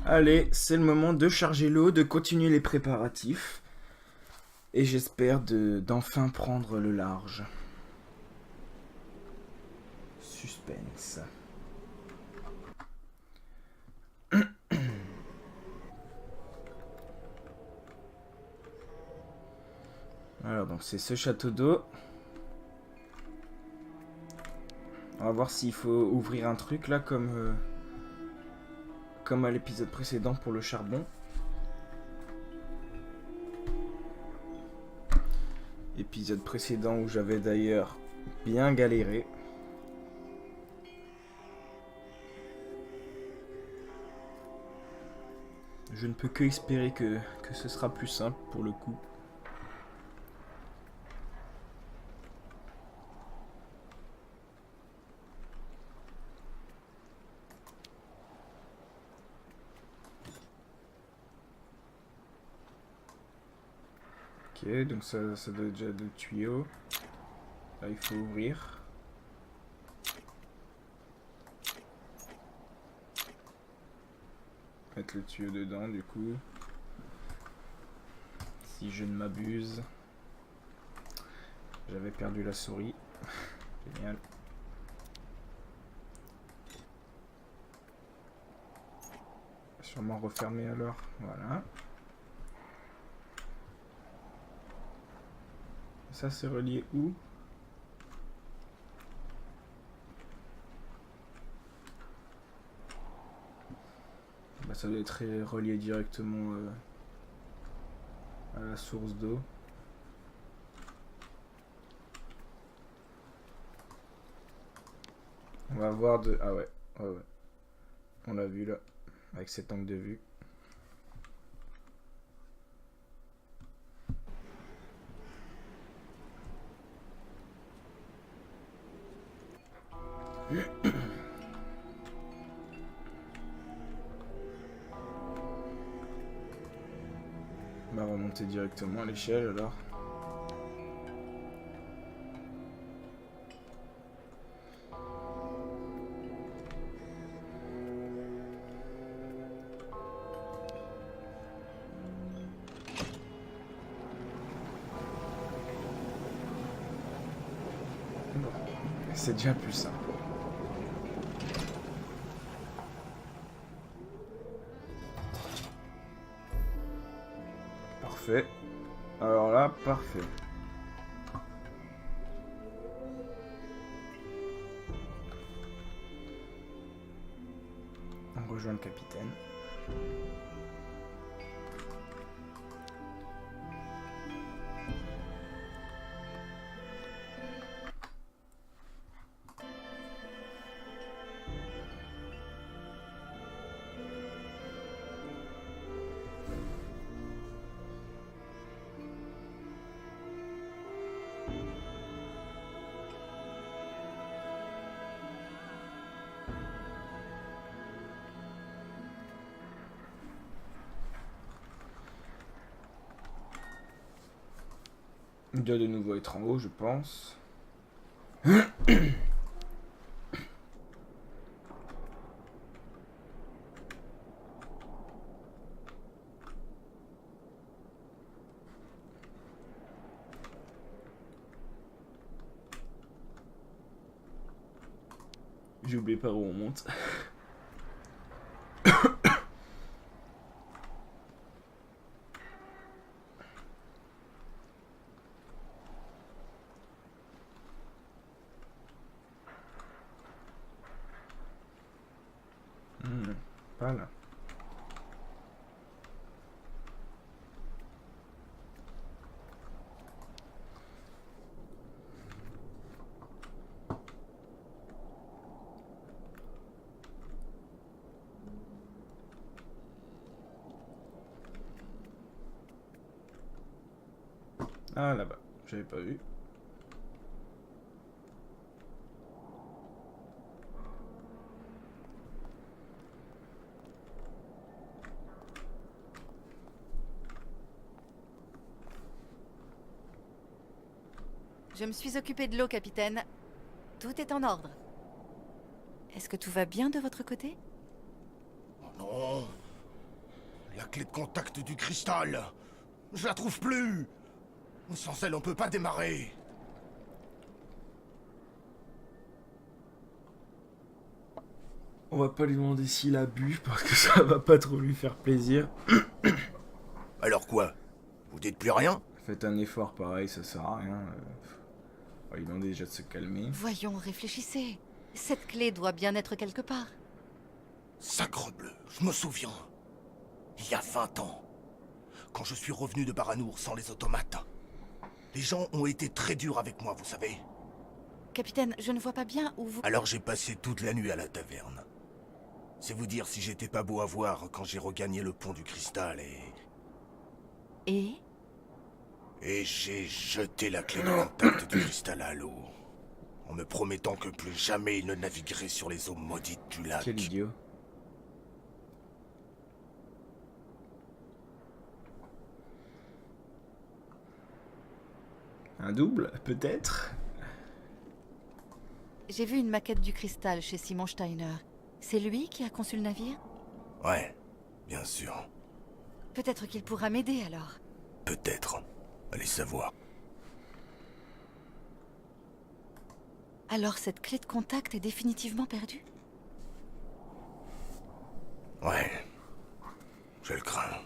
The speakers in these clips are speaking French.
Allez, c'est le moment de charger l'eau, de continuer les préparatifs. Et j'espère d'enfin prendre le large. Suspense. Alors donc c'est ce château d'eau. On va voir s'il faut ouvrir un truc là comme à l'épisode précédent pour le charbon. Épisode précédent où j'avais d'ailleurs bien galéré. Je ne peux que espérer que ce sera plus simple pour le coup. Ok, donc ça doit être déjà le tuyau. Là il faut ouvrir. Mettre le tuyau dedans du coup. Si je ne m'abuse. J'avais perdu la souris. Génial. Sûrement refermer alors. Voilà. Ça c'est relié où? Bah, ça doit être relié directement à la source d'eau. On va voir de... Ah ouais, ouais, ouais. On l'a vu là, avec cet angle de vue. On va remonter directement à l'échelle alors. Bon, c'est déjà plus simple. Parfait. Alors là, parfait. On rejoint le capitaine. Il doit de nouveau être en haut, je pense. J'ai oublié par où on monte. Pas là. Ah là-bas, j'avais pas vu. Je me suis occupée de l'eau, capitaine. Tout est en ordre. Est-ce que tout va bien de votre côté? Oh non, La clé de contact du cristal. Je la trouve plus. Sans elle, on peut pas démarrer. On va pas lui demander s'il a bu parce que ça va pas trop lui faire plaisir. Alors quoi? Vous dites plus rien? Faites un effort pareil, ça sert à rien. On va lui demander déjà de se calmer. Voyons, réfléchissez. Cette clé doit bien être quelque part. Sacrebleu, je me souviens. Il y a 20 ans, quand je suis revenu de Baranour sans les automates, les gens ont été très durs avec moi, vous savez. Capitaine, je ne vois pas bien où vous... Alors j'ai passé toute la nuit à la taverne. C'est vous dire si j'étais pas beau à voir quand j'ai regagné le pont du cristal Et Et j'ai jeté la clé de contact du cristal à l'eau, en me promettant que plus jamais il ne naviguerait sur les eaux maudites du lac. Quel idiot. Un double, peut-être? j'ai vu une maquette du cristal chez Simon Steiner. C'est lui qui a conçu le navire? Ouais, bien sûr. Peut-être qu'il pourra m'aider alors. Peut-être. Allez savoir. Alors cette clé de contact est définitivement perdue? Ouais. Je le crains.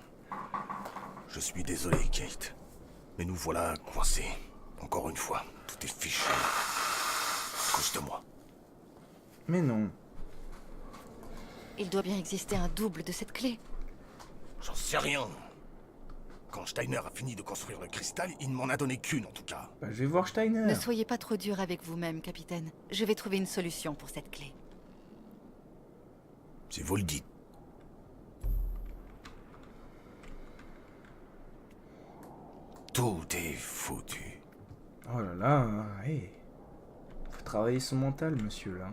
Je suis désolé, Kate. Mais nous voilà coincés. Encore une fois, tout est fichu. À cause de moi. Mais non. Il doit bien exister un double de cette clé. J'en sais rien. Quand Steiner a fini de construire le cristal, il ne m'en a donné qu'une en tout cas. Bah, je vais voir Steiner. Ne soyez pas trop dur avec vous-même, capitaine. Je vais trouver une solution pour cette clé. Si vous le dites. Tout est foutu. Oh là là, hey. Faut travailler son mental, monsieur, là.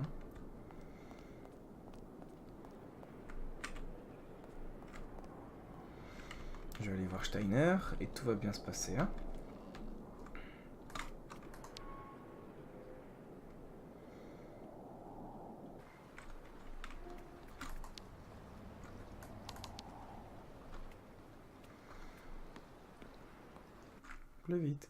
Je vais aller voir Steiner et tout va bien se passer, hein. Plus vite.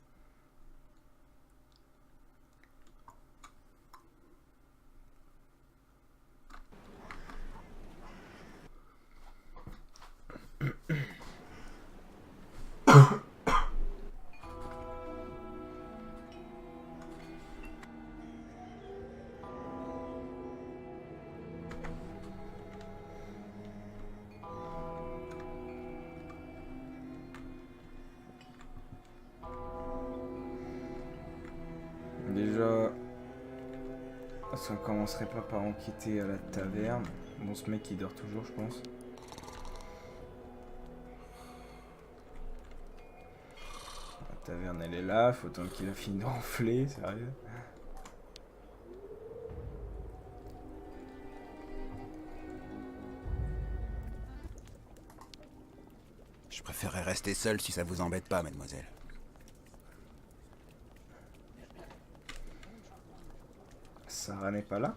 Déjà, est-ce qu'on commencerait pas par enquêter à la taverne? Bon, ce mec il dort toujours, je pense. La taverne elle est là, faut tant qu'il a fini de ronfler, sérieux. Je préférerais rester seul si ça vous embête pas, mademoiselle. Sarah n'est pas là?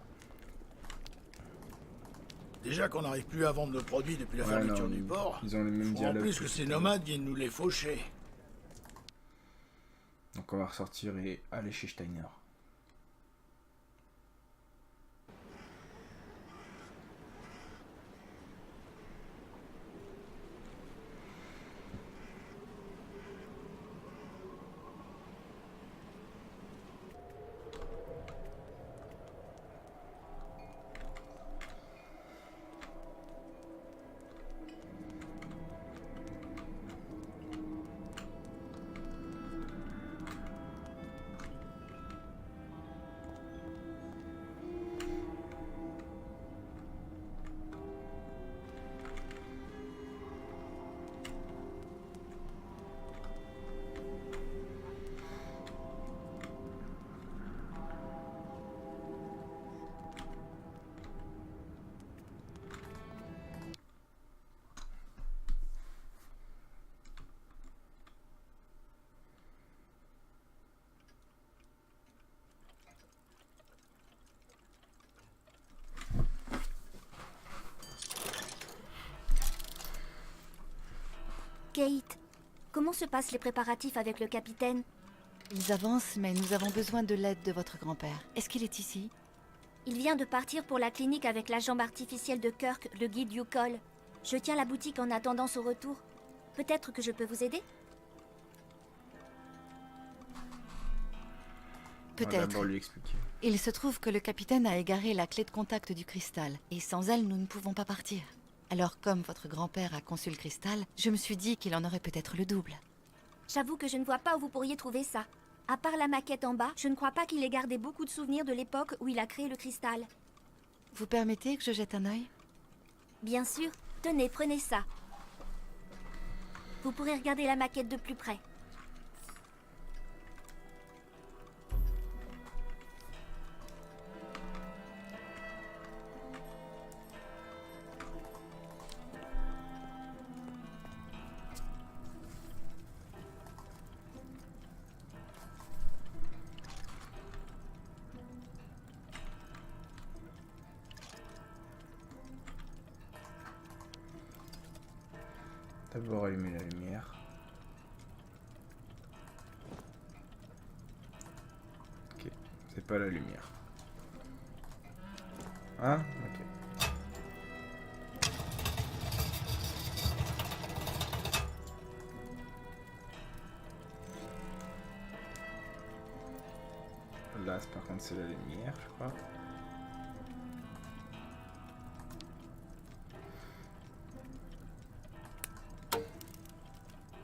Déjà qu'on n'arrive plus à vendre nos produits depuis la Ouais, fermeture non, du port. ils ont les mêmes Faut en dialogues. plus que ces nomades viennent nous les faucher. Donc on va ressortir et aller chez Steiner. Kate, comment se passent les préparatifs avec le capitaine? Ils avancent, mais nous avons besoin de l'aide de votre grand-père. Est-ce qu'il est ici? Il vient de partir pour la clinique avec la jambe artificielle de Kirk, le guide Yukol. Je tiens la boutique en attendant son retour. Peut-être que je peux vous aider? On va Peut-être. d'abord lui expliquer. Il se trouve que le capitaine a égaré la clé de contact du cristal, et sans elle, nous ne pouvons pas partir. Alors, comme votre grand-père a conçu le cristal, je me suis dit qu'il en aurait peut-être le double. J'avoue que je ne vois pas où vous pourriez trouver ça. À part la maquette en bas, je ne crois pas qu'il ait gardé beaucoup de souvenirs de l'époque où il a créé le cristal. Vous permettez que je jette un œil? Bien sûr. Tenez, prenez ça. Vous pourrez regarder la maquette de plus près. D'abord allumer la lumière. Ok, c'est pas la lumière. Ah, ok. Là, par contre, c'est la lumière, je crois.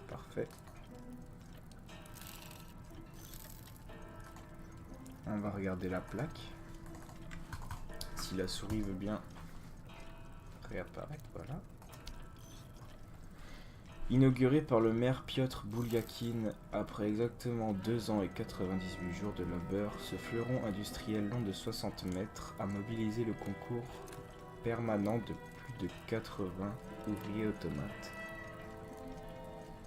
Parfait. On va regarder la plaque. Si la souris veut bien réapparaître, voilà. Inauguré par le maire Piotr Bouliakin après exactement 2 ans et 98 jours de labeur, ce fleuron industriel long de 60 mètres a mobilisé le concours permanent de plus de 80 ouvriers automates.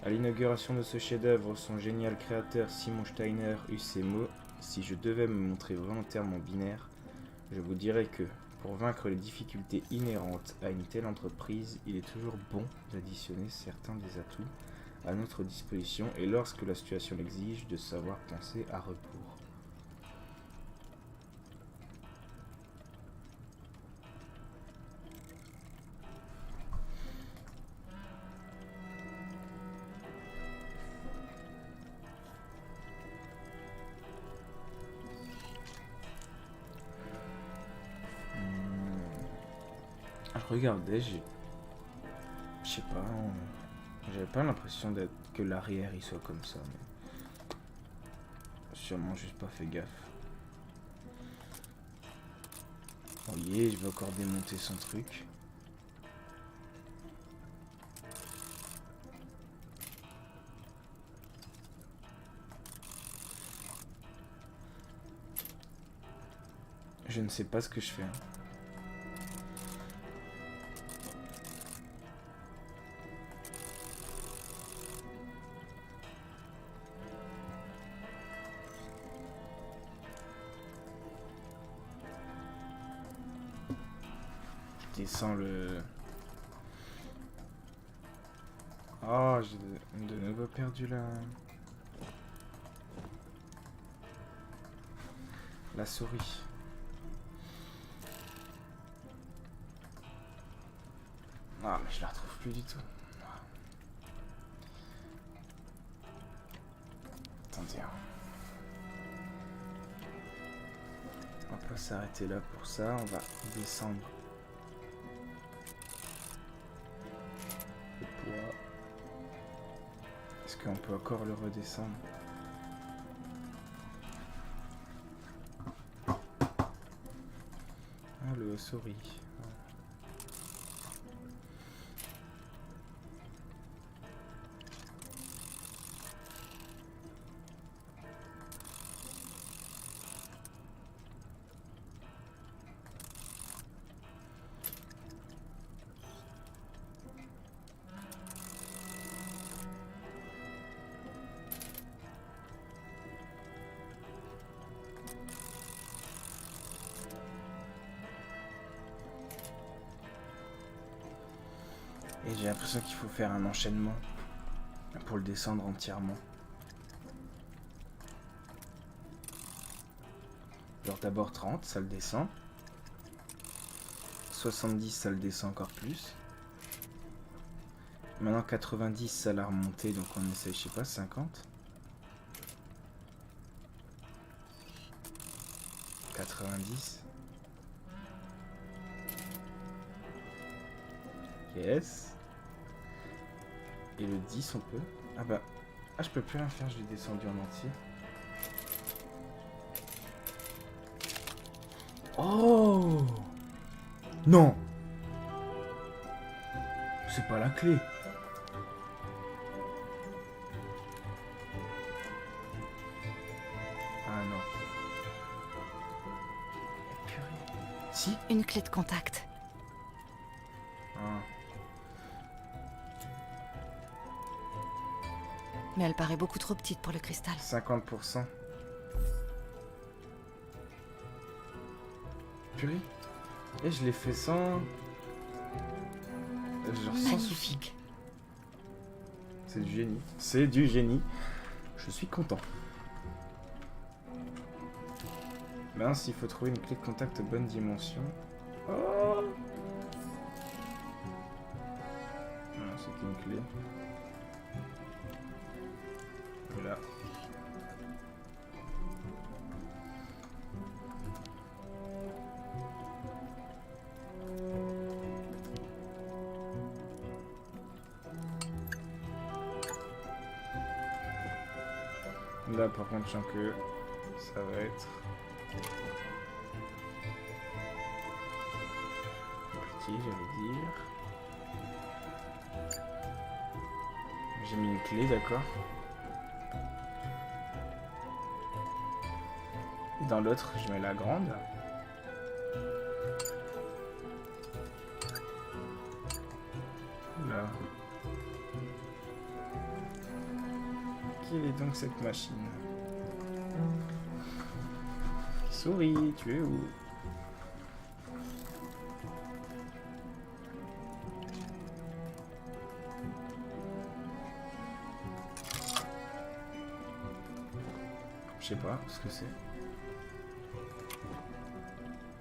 À l'inauguration de ce chef-d'œuvre, son génial créateur Simon Steiner eut ces mots: « Si je devais me montrer volontairement binaire, je vous dirais que, pour vaincre les difficultés inhérentes à une telle entreprise, il est toujours bon d'additionner certains des atouts à notre disposition et lorsque la situation l'exige, de savoir penser à rebours. » Je regardais, je sais pas, j'avais pas l'impression que l'arrière il soit comme ça, mais sûrement juste pas fait gaffe. Oh yeah, je vais encore démonter son truc. Je ne sais pas ce que je fais. Hein. Descends le... Oh, j'ai de nouveau perdu la souris. Ah, mais je la retrouve plus du tout. Attendez. Hein. On va pas s'arrêter là pour ça, on va descendre. Est-ce qu'on peut encore le redescendre? Ah, le souris. Et j'ai l'impression qu'il faut faire un enchaînement. pour le descendre entièrement. Genre d'abord 30, ça le descend. 70, ça le descend encore plus. Maintenant 90, ça l'a remonté, donc on essaie, je sais pas, 50. 90. Yes. Et le 10, on peut. Ah bah. Ah, je peux plus rien faire, je l'ai descendu en entier. Oh non. C'est pas la clé. Ah non. Purée. Si. Une clé de contact. Ah. Mais elle paraît beaucoup trop petite pour le cristal. 50%. Purée. Et je l'ai fait sans... Genre sans souci. Magnifique. C'est du génie. C'est du génie. Je suis content. Mince, il faut trouver une clé de contact bonne dimension. Oh non, c'est qu'une clé. Voilà. Là par contre je sens que ça va être compliqué, j'allais dire. J'ai mis une clé, d'accord. Dans l'autre je mets la grande. Là. Quelle est donc cette machine? Souris, tu es où? Je sais pas ce que c'est.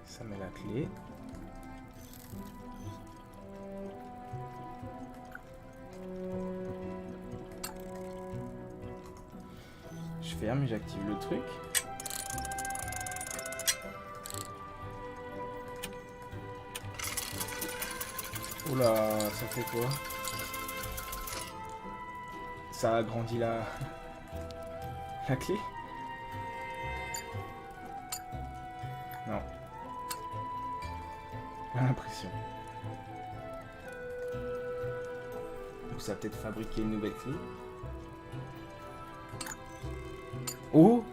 Ça met la clé. Je ferme et j'active le truc. Oula, ça fait quoi? Ça agrandit la clé? Non. J'ai l'impression. Ou ça a peut-être fabriqué une nouvelle clé. Oh!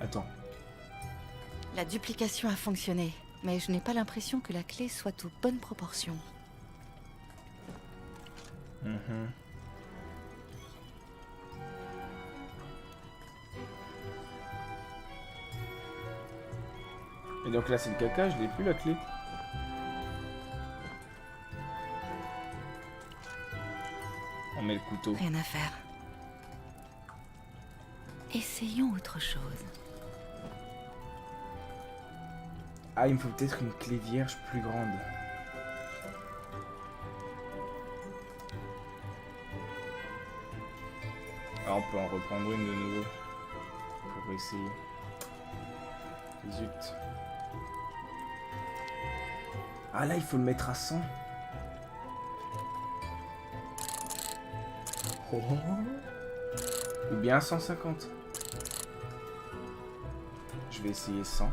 Attends. La duplication a fonctionné, mais je n'ai pas l'impression que la clé soit aux bonnes proportions. Mhm. Et donc là c'est le caca, je l'ai plus la clé. On met le couteau. Rien à faire. Essayons autre chose. Ah, il me faut peut-être une clé vierge plus grande. Ah, on peut en reprendre une de nouveau. Pour essayer. Zut. Ah là, il faut le mettre à 100. Oh. Ou bien 150. Je vais essayer 100.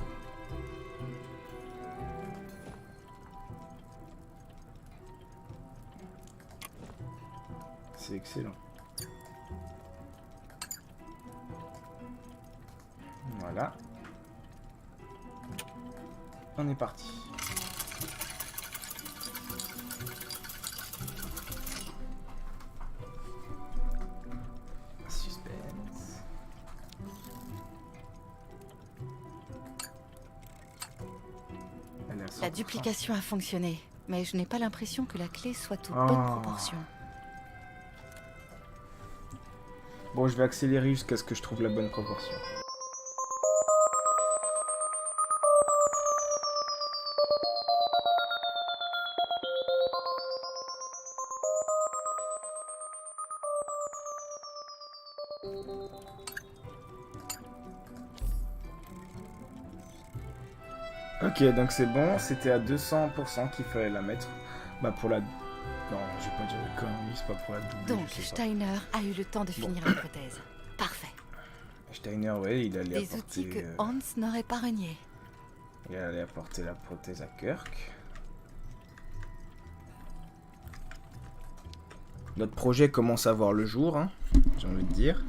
C'est excellent. Voilà. On est parti. Suspense. Elle est à La 100%. duplication a fonctionné, mais je n'ai pas l'impression que la clé soit aux Oh. bonnes proportions. Bon, je vais accélérer jusqu'à ce que je trouve la bonne proportion. Ok, donc c'est bon, c'était à 200% qu'il fallait la mettre. Bah pour la... Non, j'ai pas dit de conneries, c'est pas pour la doubler, Donc, je sais pas. Steiner a eu le temps de finir la prothèse. Parfait. Steiner, ouais, il allait Des outils apporter... que Hans n'aurait pas reniés. il allait apporter la prothèse à Kirk. Notre projet commence à voir le jour, hein, j'ai envie de dire.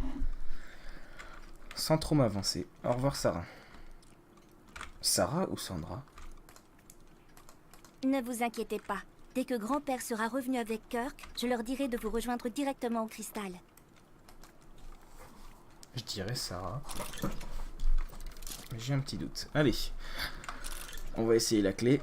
Sans trop m'avancer. Au revoir, Sarah. Sarah ou Sandra? Ne vous inquiétez pas. Dès que grand-père sera revenu avec Kirk, je leur dirai de vous rejoindre directement au cristal. Je dirais Sarah. Mais j'ai un petit doute. Allez. On va essayer la clé.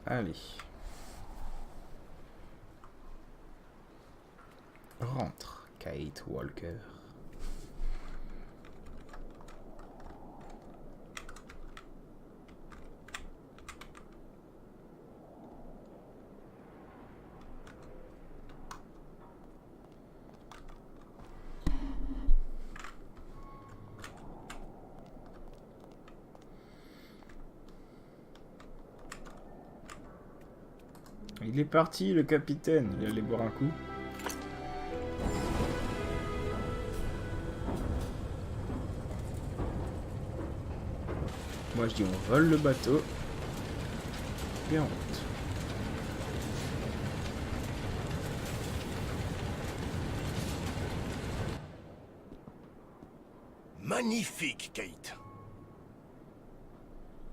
Allez. Rentre, Kate Walker. Il est parti, le capitaine. Il allait boire un coup. Moi, je dis on vole le bateau. Et en route. Magnifique, Kate.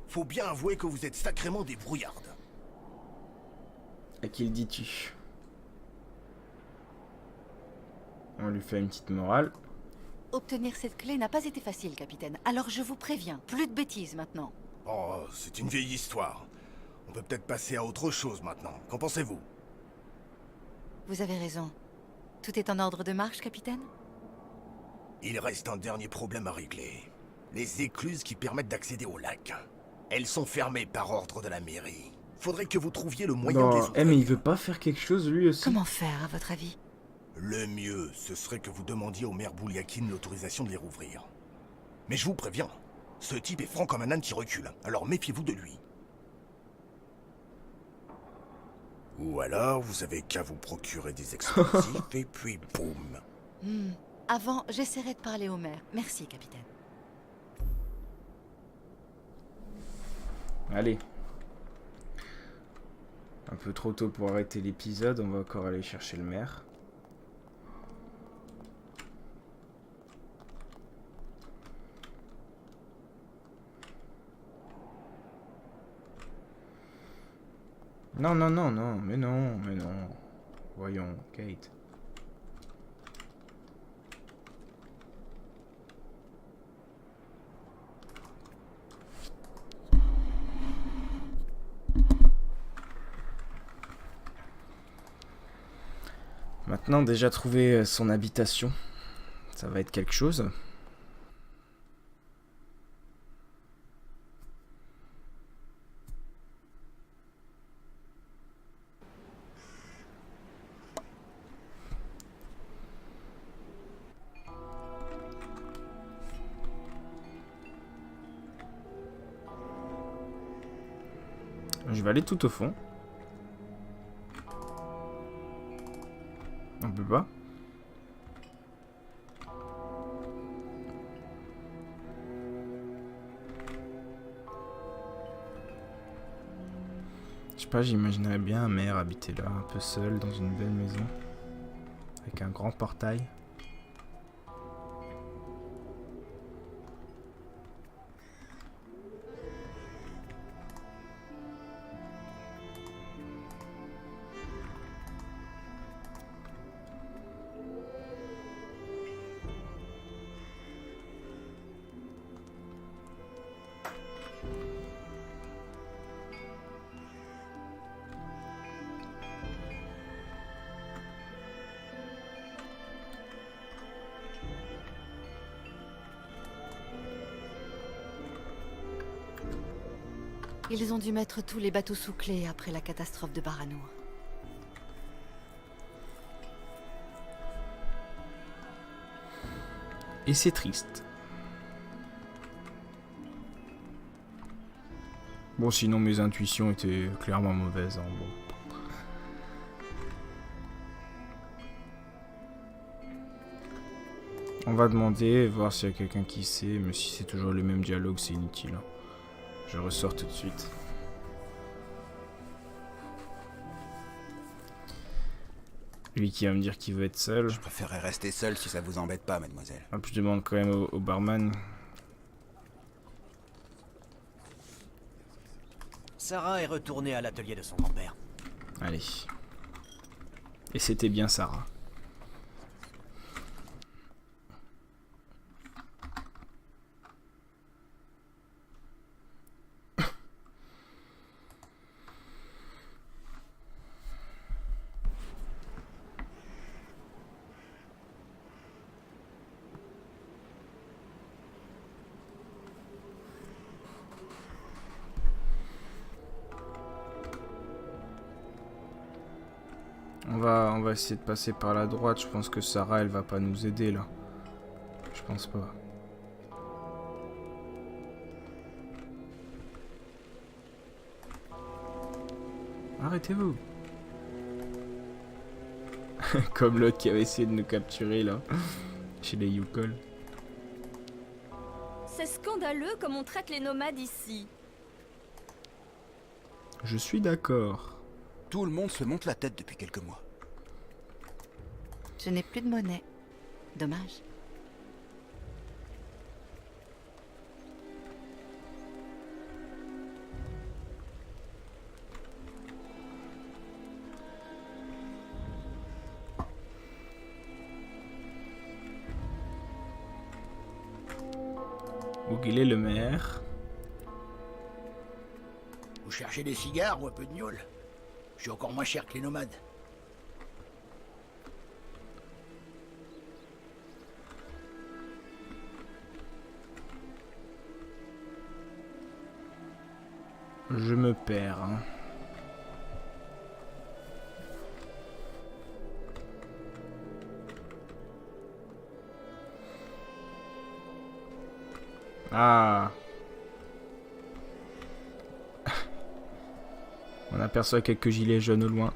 Faut bien avouer que vous êtes sacrément débrouillarde. À qui le dis-tu? On lui fait une petite morale. Obtenir cette clé n'a pas été facile, capitaine. Alors je vous préviens, plus de bêtises maintenant. Oh, c'est une vieille histoire. On peut peut-être passer à autre chose maintenant. Qu'en pensez-vous? Vous avez raison. Tout est en ordre de marche, capitaine? Il reste un dernier problème à régler. Les écluses qui permettent d'accéder au lac. Elles sont fermées par ordre de la mairie. Faudrait que vous trouviez le moyen de les Non, ouvrir. mais il veut pas faire quelque chose lui aussi. Comment faire, à votre avis? Le mieux, ce serait que vous demandiez au maire Bouliakin l'autorisation de les rouvrir. Mais je vous préviens, ce type est franc comme un âne qui recule, alors méfiez-vous de lui. Ou alors, vous avez qu'à vous procurer des explosifs et puis boum. Avant, j'essaierai de parler au maire. Merci, capitaine. Allez. Un peu trop tôt pour arrêter l'épisode, on va encore aller chercher le maire. Non, non, non, non, mais non, mais non. Voyons, Kate. Maintenant, déjà trouvé son habitation, ça va être quelque chose. Je vais aller tout au fond. On peut pas. Je sais pas, j'imaginerais bien un maire habiter là, un peu seul, dans une belle maison. Avec un grand portail. Ils ont dû mettre tous les bateaux sous clé après la catastrophe de Baranour. Et c'est triste. Bon, sinon mes intuitions étaient clairement mauvaises. Hein, bon. On va demander, voir s'il y a quelqu'un qui sait, mais si c'est toujours le même dialogue, c'est inutile. Hein. Je ressors tout de suite. Lui qui va me dire qu'il veut être seul. Je préférerais rester seul si ça vous embête pas, mademoiselle. Ah, puis je demande quand même au barman. Sarah est retournée à l'atelier de son grand-père. Allez. Et c'était bien Sarah. On va essayer de passer par la droite. Je pense que Sarah, elle va pas nous aider là. Je pense pas. Arrêtez-vous. Comme l'autre qui avait essayé de nous capturer là. Chez les Yukol. C'est scandaleux comme on traite les nomades ici. Je suis d'accord. Tout le monde se monte la tête depuis quelques mois. Je n'ai plus de monnaie. Dommage. Où il est le maire? Vous cherchez des cigares ou un peu de gnôle? Je suis encore moins cher que les nomades. Je me perds. Hein. Ah. On aperçoit quelques gilets jaunes au loin.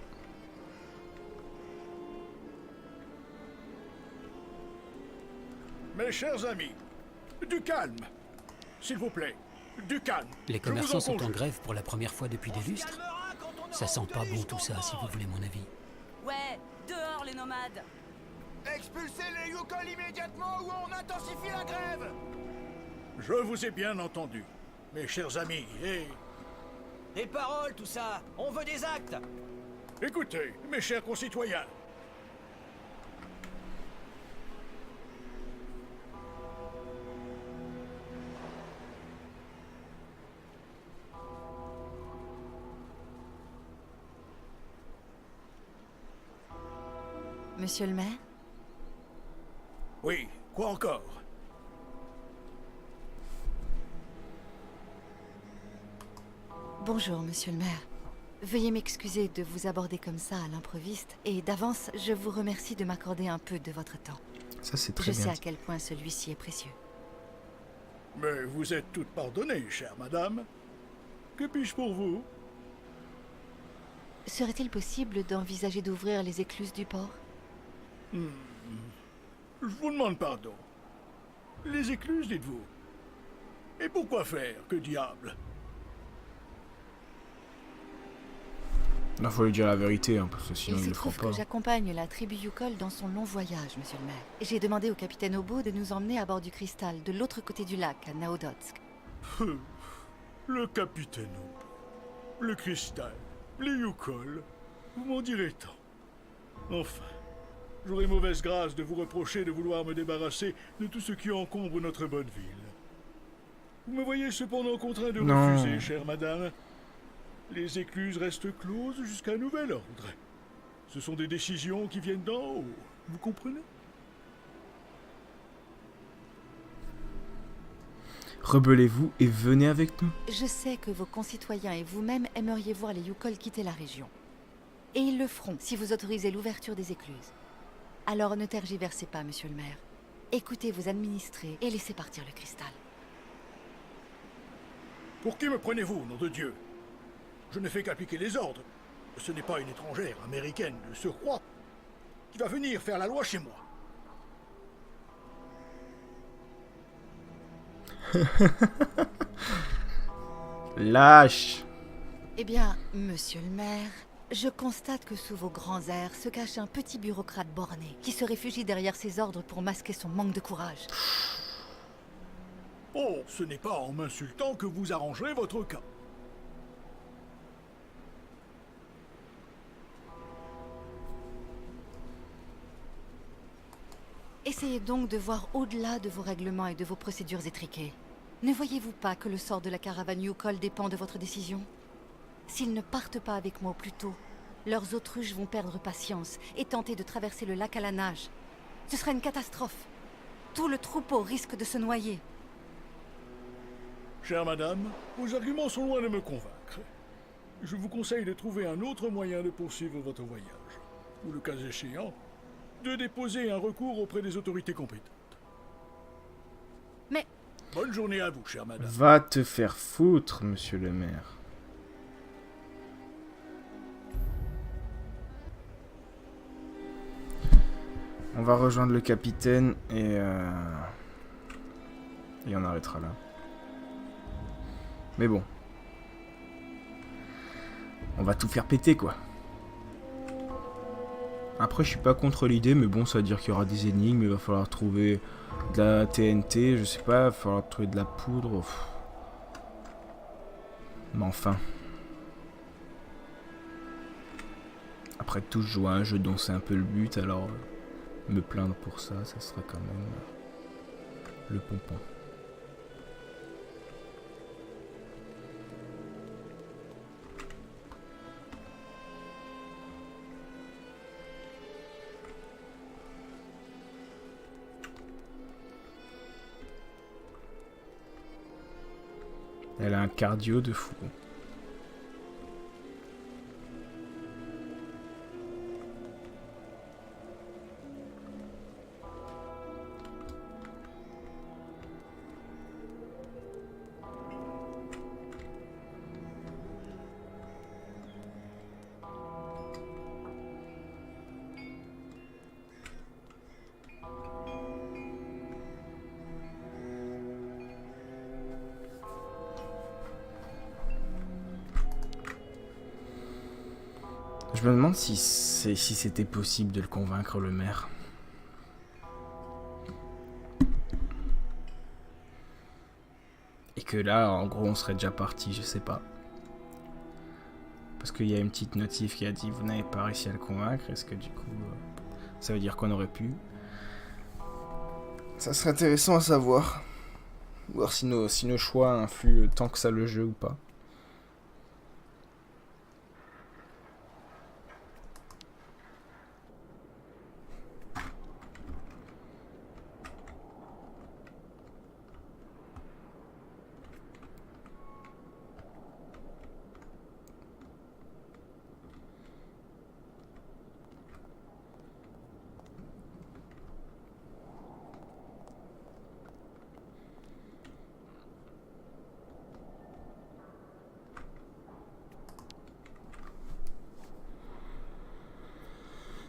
Mes chers amis, du calme. S'il vous plaît, du calme. Les commerçants sont en grève pour la première fois depuis des lustres. Ça sent pas bon tout ça, si vous voulez mon avis. Ouais, dehors les nomades. Expulsez les Yukol immédiatement ou on intensifie la grève! Je vous ai bien entendu, mes chers amis, et Des paroles, tout ça. On veut des actes. Écoutez, mes chers concitoyens, Monsieur le maire? oui, quoi encore? Bonjour, monsieur le maire. Veuillez m'excuser de vous aborder comme ça à l'improviste, et d'avance, je vous remercie de m'accorder un peu de votre temps. Ça, c'est très Je bien. sais à quel point celui-ci est précieux. Mais vous êtes toute pardonnée, chère madame. Que puis-je pour vous? Serait-il possible d'envisager d'ouvrir les écluses du port? Je vous demande pardon. Les écluses, dites-vous? Et pourquoi faire? Que diable? Il faut lui dire la vérité, hein, parce que sinon Il il se le fera trouve pas. que j'accompagne la tribu Yukol dans son long voyage, monsieur le maire. J'ai demandé au capitaine Obo de nous emmener à bord du cristal, de l'autre côté du lac, à Naodotsk. Le capitaine Obo, le cristal, les Yukol, vous m'en direz tant. Enfin, j'aurais mauvaise grâce de vous reprocher de vouloir me débarrasser de tout ce qui encombre notre bonne ville. Vous me voyez cependant contraint de Non. refuser, chère madame. Les écluses restent closes jusqu'à nouvel ordre. Ce sont des décisions qui viennent d'en haut, vous comprenez? Rebellez-vous et venez avec nous. Je sais que vos concitoyens et vous-même aimeriez voir les Yukol quitter la région. Et ils le feront si vous autorisez l'ouverture des écluses. Alors ne tergiversez pas, monsieur le maire. Écoutez vos administrés et laissez partir le cristal. Pour qui me prenez-vous, nom de Dieu? Je ne fais qu'appliquer les ordres. Ce n'est pas une étrangère américaine de surcroît qui va venir faire la loi chez moi. Lâche. Eh bien, monsieur le maire, je constate que sous vos grands airs se cache un petit bureaucrate borné qui se réfugie derrière ses ordres pour masquer son manque de courage. Oh, ce n'est pas en m'insultant que vous arrangerez votre cas. Essayez donc de voir au-delà de vos règlements et de vos procédures étriquées. Ne voyez-vous pas que le sort de la caravane Yukol dépend de votre décision? S'ils ne partent pas avec moi au plus tôt, leurs autruches vont perdre patience et tenter de traverser le lac à la nage. Ce sera une catastrophe. Tout le troupeau risque de se noyer. Chère madame, vos arguments sont loin de me convaincre. Je vous conseille de trouver un autre moyen de poursuivre votre voyage. Ou le cas échéant, de déposer un recours auprès des autorités compétentes. Mais Bonne journée à vous, chère madame. Va te faire foutre, monsieur le maire. On va rejoindre le capitaine et on arrêtera là. Mais bon. On va tout faire péter, quoi. Après, je suis pas contre l'idée, mais bon, ça veut dire qu'il y aura des énigmes, il va falloir trouver de la TNT, je sais pas, il va falloir trouver de la poudre. Pff. Mais enfin. Après tout, je joue à un jeu dont c'est un peu le but, alors me plaindre pour ça, ça sera quand même le pompon. Elle a un cardio de fou. Je me demande si c'était possible de le convaincre, le maire. Et que là, en gros, on serait déjà parti, je sais pas. qu'il y a une petite notif qui a dit vous n'avez pas réussi à le convaincre. Est-ce que du coup, ça veut dire qu'on aurait pu? Ça serait intéressant à savoir. Voir si nos choix influent tant que ça le jeu ou pas.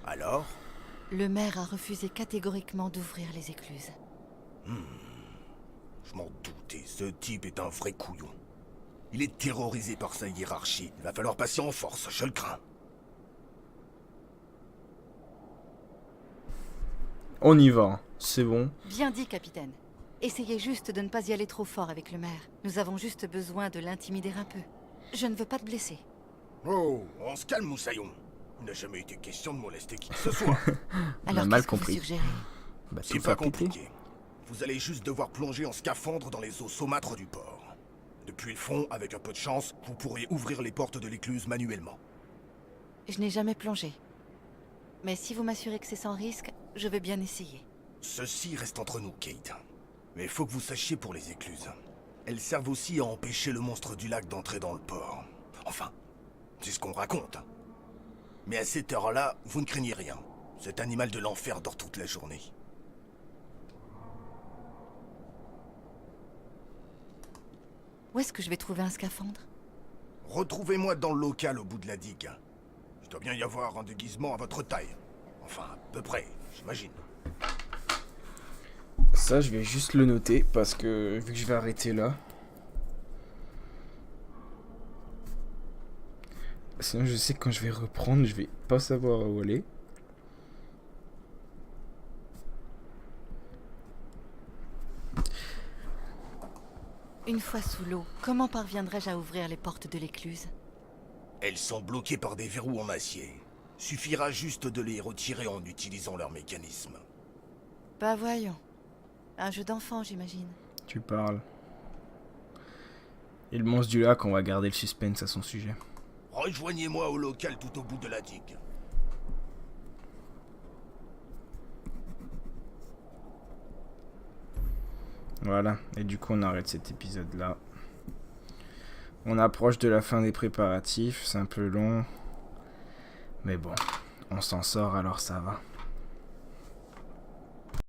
Alors? Le maire a refusé catégoriquement d'ouvrir les écluses. Je m'en doutais, ce type est un vrai couillon. Il est terrorisé par sa hiérarchie. Il va falloir passer en force, je le crains. On y va, c'est bon. Bien dit, capitaine. Essayez juste de ne pas y aller trop fort avec le maire. Nous avons juste besoin de l'intimider un peu. Je ne veux pas te blesser. Oh, on se calme, Moussaillon. Il n'a jamais été question de molester qui que ce soit. On a Alors mal qu'est-ce que vous compris. suggérez? Bah, C'est tout pas va péter. compliqué. Vous allez juste devoir plonger en scaphandre dans les eaux saumâtres du port. Depuis le fond, avec un peu de chance, vous pourrez ouvrir les portes de l'écluse manuellement. Je n'ai jamais plongé. Mais si vous m'assurez que c'est sans risque, je veux bien essayer. Ceci reste entre nous, Kate. Mais il faut que vous sachiez pour les écluses. Elles servent aussi à empêcher le monstre du lac d'entrer dans le port. Enfin, c'est ce qu'on raconte. Mais à cette heure-là, vous ne craignez rien. Cet animal de l'enfer dort toute la journée. Où est-ce que je vais trouver un scaphandre? Retrouvez-moi dans le local au bout de la digue. Il doit bien y avoir un déguisement à votre taille. Enfin, à peu près, j'imagine. Ça, je vais juste le noter parce que vu que je vais arrêter là. Sinon, je sais que quand je vais reprendre, je vais pas savoir où aller. Une fois sous l'eau, comment parviendrai-je à ouvrir les portes de l'écluse? Elles sont bloquées par des verrous en acier. Suffira juste de les retirer en utilisant leur mécanisme. Bah voyons. Un jeu d'enfant, j'imagine. Tu parles. Et le monstre du lac, on va garder le suspense à son sujet. Rejoignez-moi au local tout au bout de la digue. Voilà, et du coup on arrête cet épisode là. On approche de la fin des préparatifs, c'est un peu long. Mais bon, on s'en sort alors ça va.